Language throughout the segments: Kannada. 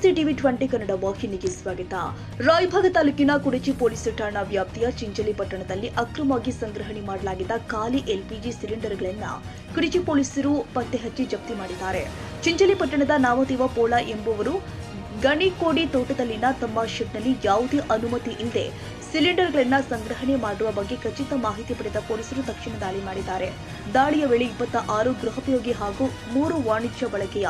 ನಮಸ್ತೆ ಟಿವಿ 20 ಕನ್ನಡ ವಾಹಿನಿಗೆ ಸ್ವಾಗತ. ರಾಯಭಾಗ ತಾಲೂಕಿನ ಕುಡಚಿ ಪೊಲೀಸ್ ಠಾಣಾ ವ್ಯಾಪ್ತಿಯ ಚಿಂಚಲಿ ಪಟ್ಟಣದಲ್ಲಿ ಅಕ್ರಮವಾಗಿ ಸಂಗ್ರಹಣೆ ಮಾಡಲಾಗಿದ್ದ ಖಾಲಿ ಎಲ್ಪಿಜಿ ಸಿಲಿಂಡರ್ಗಳನ್ನು ಕುಡಚಿ ಪೊಲೀಸರು ಪತ್ತೆ ಹಚ್ಚಿ ಜಪ್ತಿ ಮಾಡಿದ್ದಾರೆ. ಚಿಂಚಲಿ ಪಟ್ಟಣದ ನಾಮದೇವ ಪೋಳ ಎಂಬುವರು ಗಣಿಕೋಡಿ ತೋಟದಲ್ಲಿನ ತಮ್ಮ ಶೆಡ್ನಲ್ಲಿ ಯಾವುದೇ ಅನುಮತಿ ಇಲ್ಲದೆ ಸಿಲಿಂಡರ್ಗಳನ್ನು ಸಂಗ್ರಹಣೆ ಮಾಡುವ ಬಗ್ಗೆ ಖಚಿತ ಮಾಹಿತಿ ಪಡೆದ ಪೊಲೀಸರು ತಕ್ಷಣ ದಾಳಿ ಮಾಡಿದ್ದಾರೆ. ದಾಳಿಯ ವೇಳೆ 26 ಗೃಹೋಪಯೋಗಿ ಹಾಗೂ 3 ವಾಣಿಜ್ಯ ಬಳಕೆಯ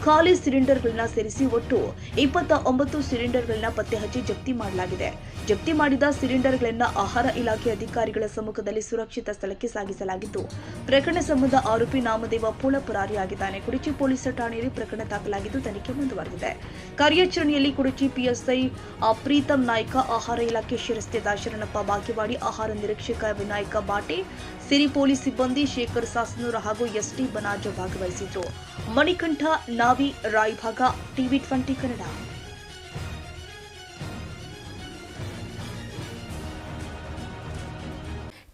ಖಾಲಿ ಸಿಲಿಂಡರ್ಗಳನ್ನ ಸೇರಿಸಿ ಒಟ್ಟು 29 ಸಿಲಿಂಡರ್ಗಳನ್ನ ಪತ್ತೆ ಹಚ್ಚಿ ಜಪ್ತಿ ಮಾಡಲಾಗಿದೆ. ಜಪ್ತಿ ಮಾಡಿದ ಸಿಲಿಂಡರ್ಗಳನ್ನ ಆಹಾರ ಇಲಾಖೆ ಅಧಿಕಾರಿಗಳ ಸಮ್ಮುಖದಲ್ಲಿ ಸುರಕ್ಷಿತ ಸ್ಥಳಕ್ಕೆ ಸಾಗಿಸಲಾಗಿದ್ದು, ಪ್ರಕರಣ ಸಂಬಂಧ ಆರೋಪಿ ನಾಮದೇವ ಪೋಳ ಪರಾರಿಯಾಗಿದ್ದಾನೆ. ಕುಡಚಿ ಪೊಲೀಸ್ ಠಾಣೆಯಲ್ಲಿ ಪ್ರಕರಣ ದಾಖಲಾಗಿದ್ದು ತನಿಖೆ ಮುಂದುವರೆದಿದೆ. ಕಾರ್ಯಾಚರಣೆಯಲ್ಲಿ ಕುಡಚಿ ಪಿಎಸ್ಐ ಪ್ರೀತಂ ನಾಯ್ಕ, ಆಹಾರ ಇಲಾಖೆ ಶಿರಸ್ತೆ ಶರಣಪ್ಪ ಬಾಗೇವಾಡಿ, ಆಹಾರ ನಿರೀಕ್ಷಕ ವಿನಾಯಕ ಬಾಟೆ, ಸಿರಿ ಪೊಲೀಸ್ ಸಿಬ್ಬಂದಿ ಶೇಖರ್ ಸಾಸ್ನೂರ್ ಹಾಗೂ ಎಸ್ಟಿ ಬನಾಜ ಭಾಗವಹಿಸಿದ್ರು. ಮಣಿಕಂಠ ನಾವಿ, ರಾಯಭಾಗ, ಟಿವಿ 20 ಕನ್ನಡ.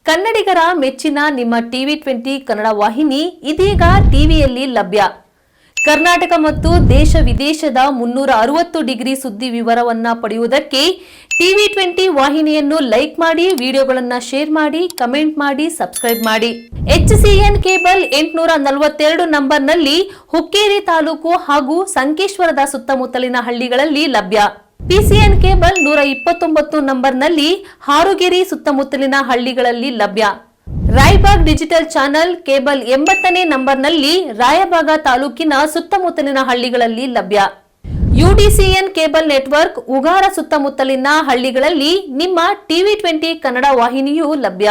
ಕನ್ನಡಿಗರ ಮೆಚ್ಚಿನ ನಿಮ್ಮ ಟಿವಿ 20 ಕನ್ನಡ ವಾಹಿನಿ ಇದೀಗ ಟಿವಿಯಲ್ಲಿ ಲಭ್ಯ. ಕರ್ನಾಟಕ ಮತ್ತು ದೇಶ ವಿದೇಶದ 360 ಡಿಗ್ರಿ ಸುದ್ದಿ ವಿವರವನ್ನ ಪಡೆಯುವುದಕ್ಕೆ ಟಿವಿ 20 ವಾಹಿನಿಯನ್ನು ಲೈಕ್ ಮಾಡಿ, ವಿಡಿಯೋಗಳನ್ನು ಶೇರ್ ಮಾಡಿ, ಕಮೆಂಟ್ ಮಾಡಿ, ಸಬ್ಸ್ಕ್ರೈಬ್ ಮಾಡಿ. HCN ಕೇಬಲ್ 842 ನಂಬರ್ನಲ್ಲಿ ಹುಕ್ಕೇರಿ ತಾಲೂಕು ಹಾಗೂ ಸಂಕೇಶ್ವರದ ಸುತ್ತಮುತ್ತಲಿನ ಹಳ್ಳಿಗಳಲ್ಲಿ ಲಭ್ಯ. PCN ಕೇಬಲ್ 129 ನಂಬರ್ನಲ್ಲಿ ಹಾರುಗೆರೆ ಸುತ್ತಮುತ್ತಲಿನ ಹಳ್ಳಿಗಳಲ್ಲಿ ಲಭ್ಯ. ರಾಯಬಾಗ್ ಡಿಜಿಟಲ್ ಚಾನೆಲ್ ಕೇಬಲ್ 80ನೇ ನಂಬರ್ನಲ್ಲಿ ರಾಯಬಾಗ ತಾಲೂಕಿನ ಸುತ್ತಮುತ್ತಲಿನ ಹಳ್ಳಿಗಳಲ್ಲಿ ಲಭ್ಯ. UDCN ಕೇಬಲ್ ನೆಟ್ವರ್ಕ್ ಉಗಾರ ಸುತ್ತಮುತ್ತಲಿನ ಹಳ್ಳಿಗಳಲ್ಲಿ ನಿಮ್ಮ ಟಿವಿ 20 ಕನ್ನಡ ವಾಹಿನಿಯೂ ಲಭ್ಯ.